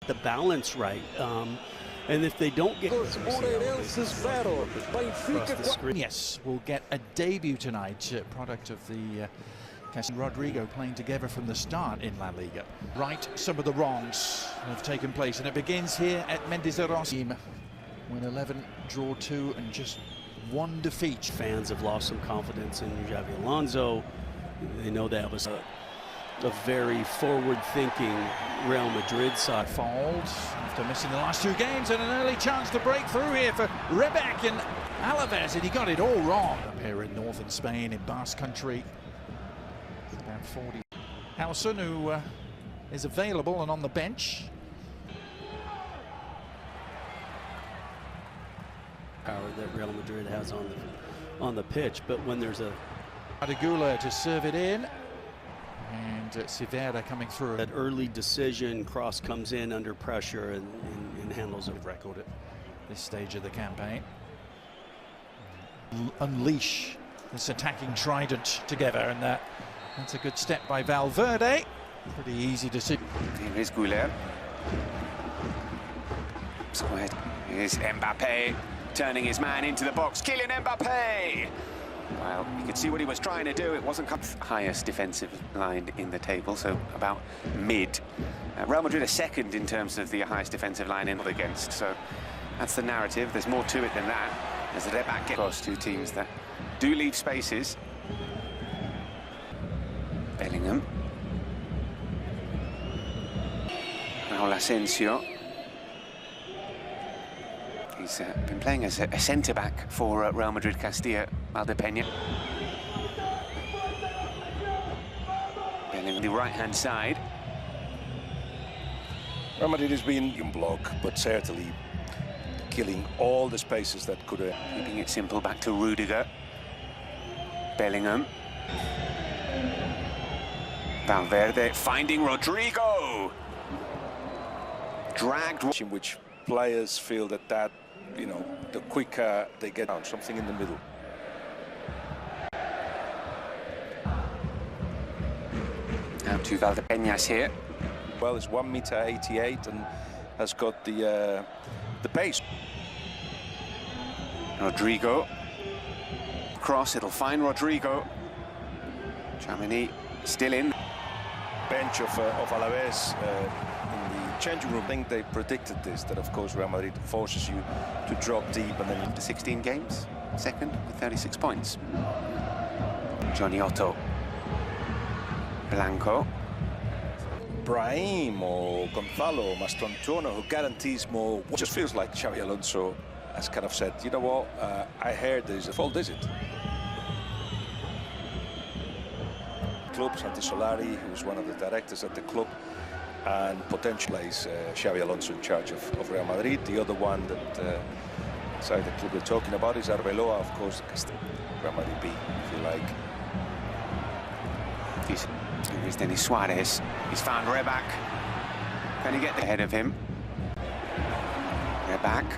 the balance right. And if they don't get across the screen. Yes, we'll get a debut tonight, product of the Rodrigo playing together from the start in La Liga. Right, some of the wrongs have taken place, and it begins here at Mendizorro's team. Win 11, draw 2, and just one defeat. Fans have lost some confidence in Xabi Alonso. They know they have a very forward-thinking Real Madrid side. Fouled after missing the last 2 games, and an early chance to break through here for Rebec and Alaves, and he got it all wrong. Up here in northern Spain, in Basque Country, it's about 40. Howson, who is available and on the bench. Power that Real Madrid has on the pitch, but when there's a Adegula to serve it in, and Sivera coming through. That early decision, cross comes in under pressure and handles it. Record at this stage of the campaign. Unleash this attacking trident together, and that's a good step by Valverde. Pretty easy to see. Here is Goulet. Here's Mbappe turning his man into the box. Kylian Mbappe! Well, you could see what he was trying to do. It wasn't highest defensive line in the table, so about mid. Real Madrid are second in terms of the highest defensive line in against, so that's the narrative. There's more to it than that. As the back get across 2 teams that do leave spaces. Bellingham. Raul Asensio. He's been playing as a centre-back for Real Madrid Castilla, Valdepeña. Bellingham on the right-hand side. Real Madrid has been in block, but certainly killing all the spaces that could have. Keeping it simple, back to Rudiger. Bellingham. Valverde finding Rodrigo. Dragged. In which players feel that you know, the quicker they get down, something in the middle. Now to Valdepeñas here. Well, it's 1.88 m and has got the pace. Rodrigo. Cross, it'll find Rodrigo. Chamini still in. Bench of Alaves in the changing room. I think they predicted this, that of course Real Madrid forces you to drop deep and then into 16 games, second with 36 points. Johnny Otto. Blanco. Brahim or Gonzalo Mastrantuono, who guarantees more. It just feels like Xabi Alonso has kind of said, you know what, I heard there's a fault visit. Club, Santi Solari, who's one of the directors at the club, and potentially is Xabi Alonso in charge of Real Madrid. The other one that inside the club we're talking about is Arbeloa, of course, Real Madrid B, if you like. Here's Denis Suarez. He's found Rebac. Can he get ahead of him? Rebac.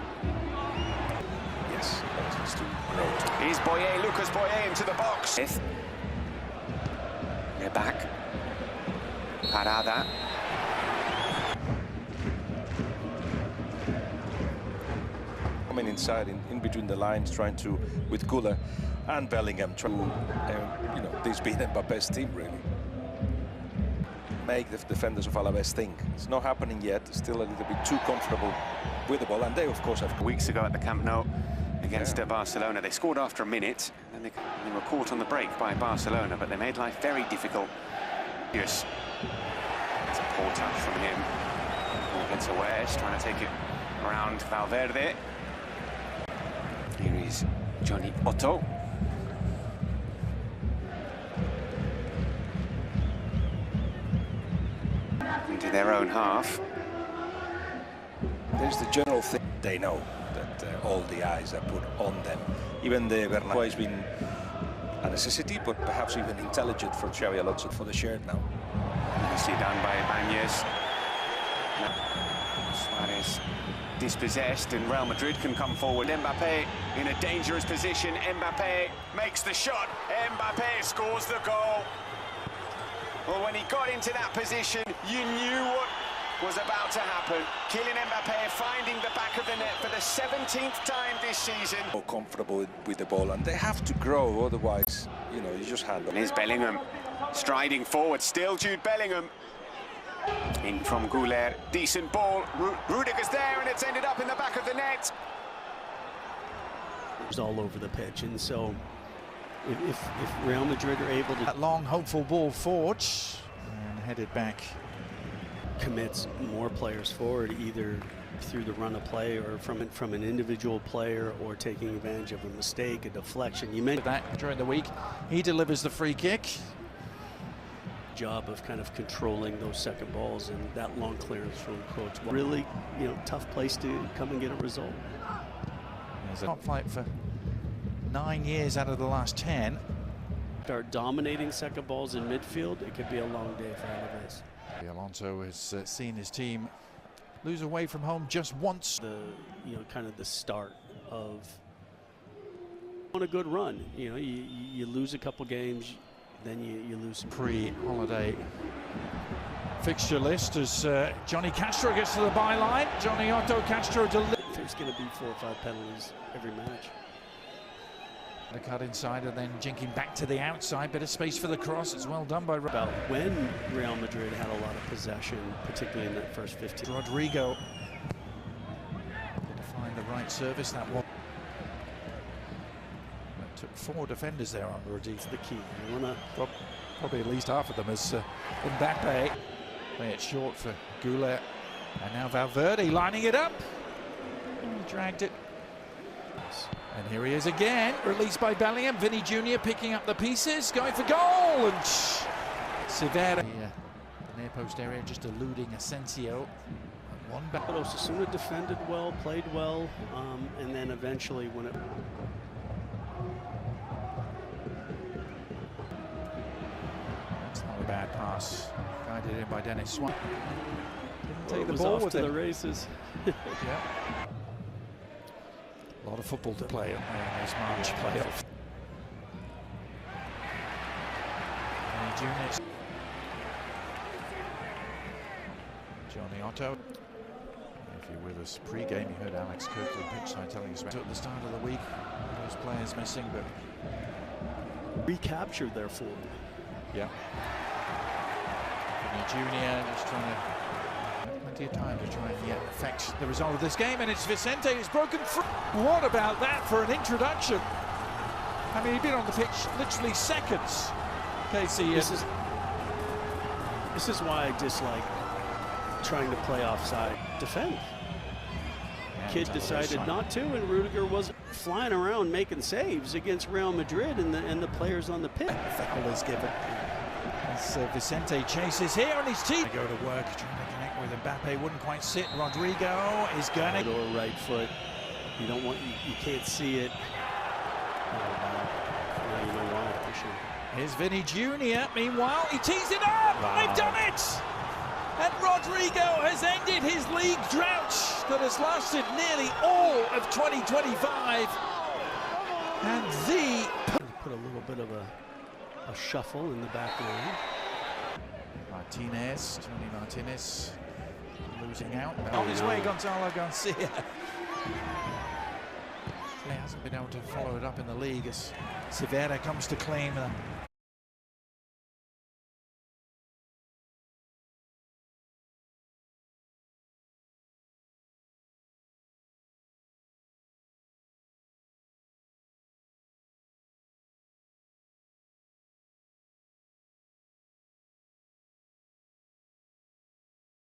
Yes, that was too. Here's Boye, Lucas Boye into the box. Rebac. Parada. Coming inside, in between the lines, trying to, with Güler and Bellingham, trying to, you know, this being Mbappe's team, really. Make the defenders of Alaves think. It's not happening yet, still a little bit too comfortable with the ball, and they, of course, have... Weeks ago at the Camp Nou against Barcelona, they scored after a minute, and they were caught on the break by Barcelona, but they made life very difficult. Yes. It's a poor touch from him. He gets away, he's trying to take it around Valverde. Here is Johnny Otto. Into their own half. There's the general thing. They know that all the eyes are put on them. Even the Bernabeu has been a necessity, but perhaps even intelligent for Xabi Alonso for the shirt now. Nicely done by Ibanez. Suarez dispossessed, and Real Madrid can come forward. Mbappe in a dangerous position. Mbappe makes the shot. Mbappe scores the goal. Well, when he got into that position, you knew what was about to happen. Kylian Mbappe finding the back of the net for the 17th time this season. More comfortable with the ball, and they have to grow, otherwise, you know, you just hand them. Here's Bellingham striding forward, still Jude Bellingham. In from Goulet, decent ball. Rudiger's there, and it's ended up in the back of the net. It was all over the pitch, and so if Real Madrid are able to... That long, hopeful ball forward and headed back. Commits more players forward, either through the run of play or from an individual player, or taking advantage of a mistake, a deflection. You mentioned that during the week. He delivers the free kick. Job of kind of controlling those second balls, and that long clearance from Coach. Really, you know, tough place to come and get a result. There's a top flight for 9 years out of the last 10. Start dominating second balls in midfield, it could be a long day for alaves. Alonso has seen his team lose away from home just once. Kind of the start of on a good run. You know, you lose a couple games, then you lose. Pre-holiday fixture list as Johnny Castro gets to the byline. Johnny Otto Castro delivers. There's going to be 4 or 5 penalties every match. The cut inside and then jinking back to the outside. Bit of space for the cross. It's well done by About when Real Madrid had a lot of possession, particularly in that first 15. Rodrigo to find the right service. That one. It took 4 defenders there on Rodrigo. It's the key. You want to probably at least half of them as Mbappe. Play it short for Goulet. And now Valverde lining it up. Dragged it. And here he is again, released by Bellingham. Vinny Jr. picking up the pieces, going for goal, and Severa. The near post area just eluding Asensio. One back. But Osasuna defended well, played well, and then eventually when it... That's not a bad pass. Guided in by Dennis Swan. Didn't take the was ball off with to him. the races. Yeah. A lot of football to play in this March playoff. Johnny Otto. If you're with us pre-game, you heard Alex Kirkland pitchside telling us about at the start of the week. Those players missing, but recaptured their form. Yeah. Junior just trying to. Plenty of time to try and affect the result of this game, and it's Vicente who's broken through. What about that for an introduction? I mean, he'd been on the pitch literally seconds. Casey, this is why I dislike trying to play offside. Defend. Kid decided not to, and Rudiger was flying around making saves against Real Madrid and the players on the pitch. Foul is given. As Vicente chases here on his teeth. Go to work, trying to connect with Mbappe, wouldn't quite sit. Rodrigo is going to. Or right foot. You don't want, you can't see it. Now you know why. Here's Vinny Jr. Meanwhile, he tees it up. Wow. They've done it. And Rodrigo has ended his league drought that has lasted nearly all of 2025. And put a little bit of a shuffle in the back line. Martinez, Tony Martinez, losing out. On his way, Gonzalo Garcia. He hasn't been able to follow it up in the league as Severa comes to claim